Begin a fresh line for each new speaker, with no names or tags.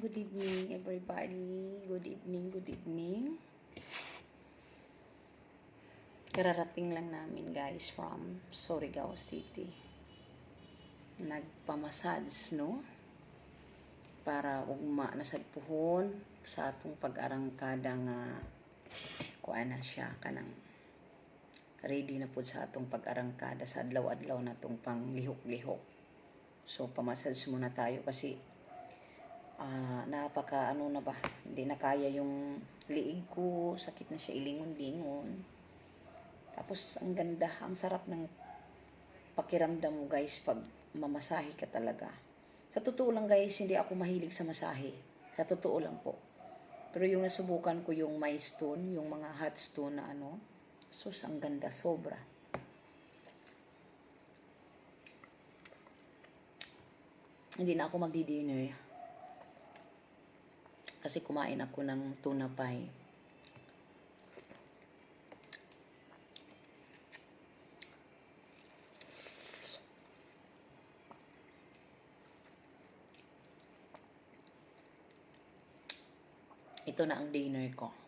Good evening, everybody. Good evening, good evening. Kararating lang namin, guys, from Surigao City. Nagpamasads, no? Para ugma na sa puhon sa atong pag-arangkada nga kuan na siya kanang ready na po sa atong pag-arangkada sa adlaw-adlaw na tong panglihok-lihok. So, pamasads muna tayo kasi napaka ano na ba, hindi na kaya yung liig ko, sakit na siya ilingon-lingon. Tapos ang ganda, ang sarap ng pakiramdam mo, guys, pag mamasahe ka talaga. Sa totoo lang, guys, hindi ako mahilig sa masahe. Sa totoo lang po. Pero yung nasubukan ko yung my stone, yung mga hot stone na ano, sus, ang ganda, sobra. Hindi na ako magdi-dinner. Kasi kumain ako ng tuna pie. Ito na ang dinner ko.